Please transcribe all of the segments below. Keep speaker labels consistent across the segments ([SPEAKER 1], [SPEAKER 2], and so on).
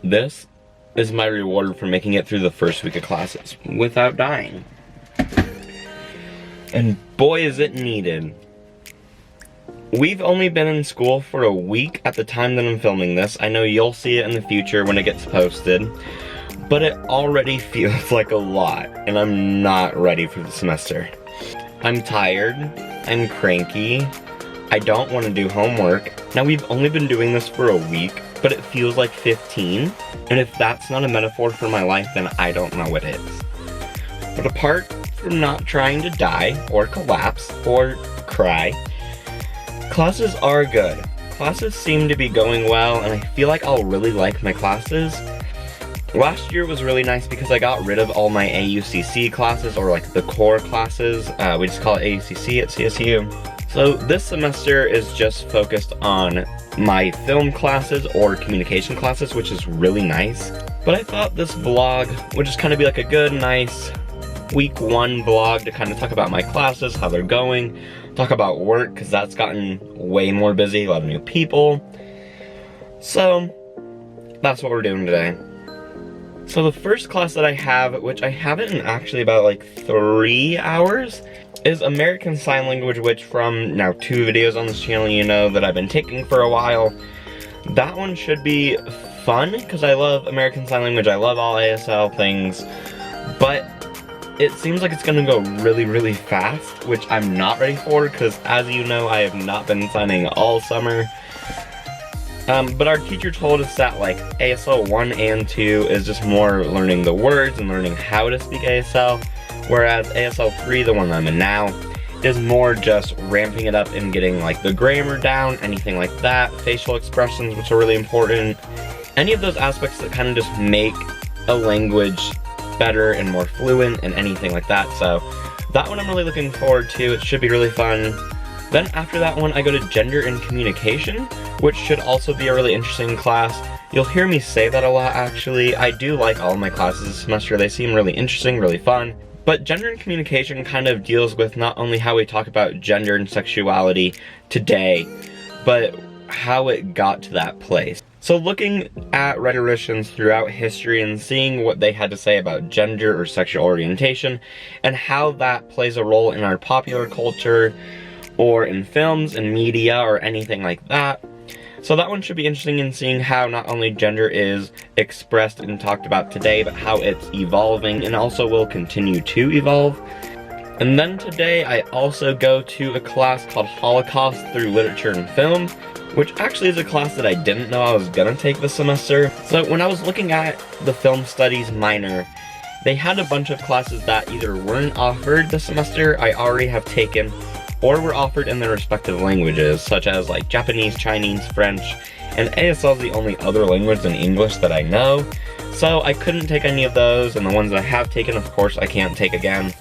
[SPEAKER 1] This is my reward for making it through the first week of classes without dying. And boy is it needed. We've only been in school for a week at the time that I'm filming this. I know you'll see it in the future when it gets posted, but it already feels like a lot, and I'm not ready for the semester. I'm tired, I'm cranky, I don't want to do homework. Now we've only been doing this for a week, but it feels like 15, and if that's not a metaphor for my life, then I don't know what is. But apart from not trying to die, or collapse, or cry, classes are good. Classes seem to be going well, and I feel like I'll really like my classes. Last year was really nice because I got rid of all my AUCC classes, or like the core classes. We just call it AUCC at CSU. So this semester is just focused on my film classes or communication classes, which is really nice. But I thought this vlog would just kind of be like a good, nice week 1 vlog to kind of talk about my classes, how they're going, talk about work, because that's gotten way more busy, a lot of new people. So that's what we're doing today. So the first class that I have, which I haven't in actually about like 3 hours, is American Sign Language, which from now 2 videos on this channel you know that I've been taking for a while. That one should be fun, because I love American Sign Language, I love all ASL things, but it seems like it's gonna go really, really fast, which I'm not ready for, because as you know, I have not been signing all summer. But our teacher told us that like ASL 1 and 2 is just more learning the words and learning how to speak ASL, whereas ASL 3, the one I'm in now, is more just ramping it up and getting like the grammar down, anything like that, facial expressions, which are really important, any of those aspects that kind of just make a language better and more fluent and anything like that. So that one I'm really looking forward to. It should be really fun. Then after that one, I go to Gender and Communication, which should also be a really interesting class. You'll hear me say that a lot, actually. I do like all of my classes this semester. They seem really interesting, really fun. But Gender and Communication kind of deals with not only how we talk about gender and sexuality today, but how it got to that place. So looking at rhetoricians throughout history and seeing what they had to say about gender or sexual orientation, and how that plays a role in our popular culture, or in films and media, or anything like that. So that one should be interesting in seeing how not only gender is expressed and talked about today, but how it's evolving and also will continue to evolve. And then today I also go to a class called Holocaust Through Literature and Film, which actually is a class that I didn't know I was gonna take this semester. So when I was looking at the film studies minor, they had a bunch of classes that either weren't offered this semester, I already have taken, or were offered in their respective languages, such as like Japanese, Chinese, French, and ASL is the only other language than English that I know. So I couldn't take any of those, and the ones that I have taken, of course, I can't take again,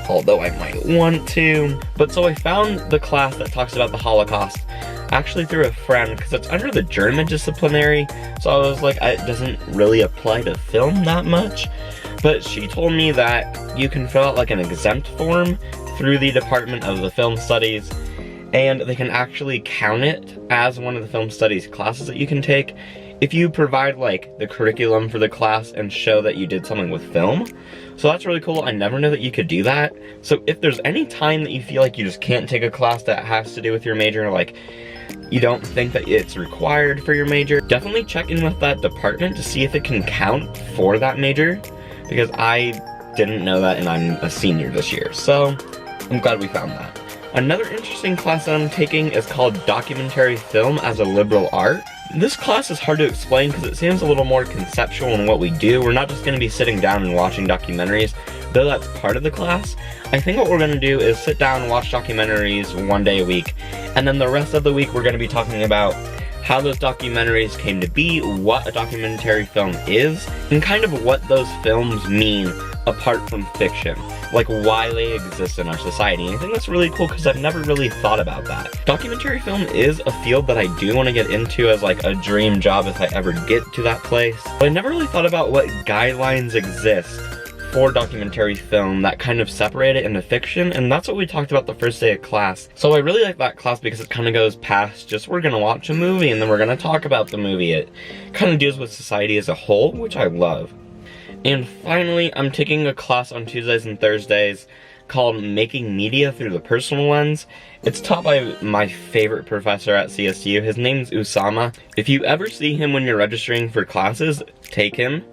[SPEAKER 1] although I might want to. But so I found the class that talks about the Holocaust, actually through a friend, because it's under the German disciplinary, so I was like, it doesn't really apply to film that much. But she told me that you can fill out like an exempt form through the Department of the Film Studies, and they can actually count it as one of the film studies classes that you can take if you provide like the curriculum for the class and show that you did something with film. So that's really cool. I never knew that you could do that. So if there's any time that you feel like you just can't take a class that has to do with your major, like you don't think that it's required for your major, definitely check in with that department to see if it can count for that major, because I didn't know that and I'm a senior this year. So I'm glad we found that. Another interesting class that I'm taking is called Documentary Film as a Liberal Art. This class is hard to explain because it seems a little more conceptual in what we do. We're not just going to be sitting down and watching documentaries, though that's part of the class. I think what we're going to do is sit down and watch documentaries 1 day a week, and then the rest of the week we're going to be talking about how those documentaries came to be, what a documentary film is, and kind of what those films mean apart from fiction, like why they exist in our society. And I think that's really cool because I've never really thought about that. Documentary film is a field that I do want to get into as like a dream job if I ever get to that place, but I never really thought about what guidelines exist for documentary film that kind of separate it into fiction, and that's what we talked about the first day of class. So I really like that class because it kind of goes past just we're gonna watch a movie and then we're gonna talk about the movie. It kind of deals with society as a whole, which I love. And finally, I'm taking a class on Tuesdays and Thursdays called Making Media Through the Personal Lens. It's taught by my favorite professor at CSU. His name's Usama. If you ever see him when you're registering for classes, take him,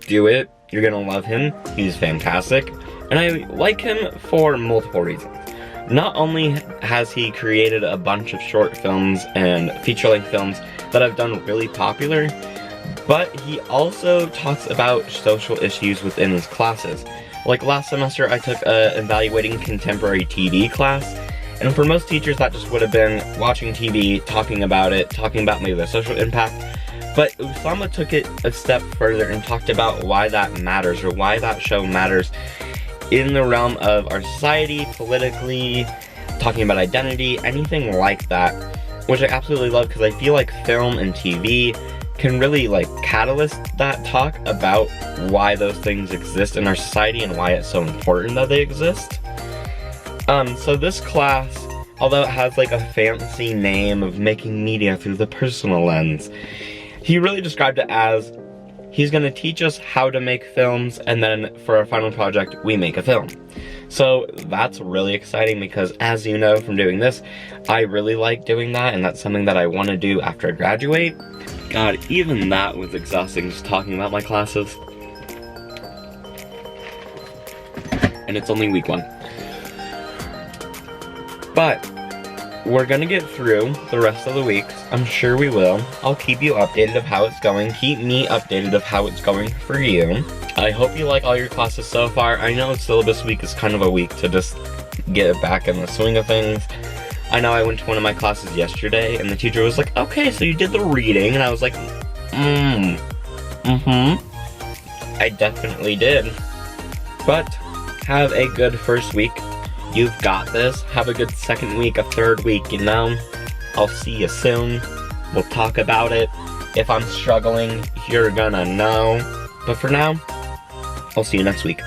[SPEAKER 1] do it. You're gonna love him. He's fantastic. And I like him for multiple reasons. Not only has he created a bunch of short films and feature-length films that have done really popular, but he also talks about social issues within his classes. Like last semester, I took a evaluating contemporary TV class, and for most teachers that just would have been watching TV, talking about it, talking about maybe the social impact. But Usama took it a step further and talked about why that matters, or why that show matters in the realm of our society, politically, talking about identity, anything like that, which I absolutely love because I feel like film and TV can really like catalyst that talk about why those things exist in our society and why it's so important that they exist. So this class, although it has like a fancy name of Making Media Through the Personal Lens, he really described it as he's going to teach us how to make films, and then for our final project, we make a film. So that's really exciting because, as you know from doing this, I really like doing that, and that's something that I want to do after I graduate. God, even that was exhausting, just talking about my classes. And it's only week 1. But we're gonna get through the rest of the weeks. I'm sure we will. I'll keep you updated of how it's going. Keep me updated of how it's going for you. I hope you like all your classes so far. I know syllabus week is kind of a week to just get back in the swing of things. I know I went to one of my classes yesterday and the teacher was like, okay, so you did the reading, and I was like, I definitely did. But have a good first week. You've got this. Have a good second week, a third week, you know? I'll see you soon. We'll talk about it. If I'm struggling, you're gonna know. But for now, I'll see you next week.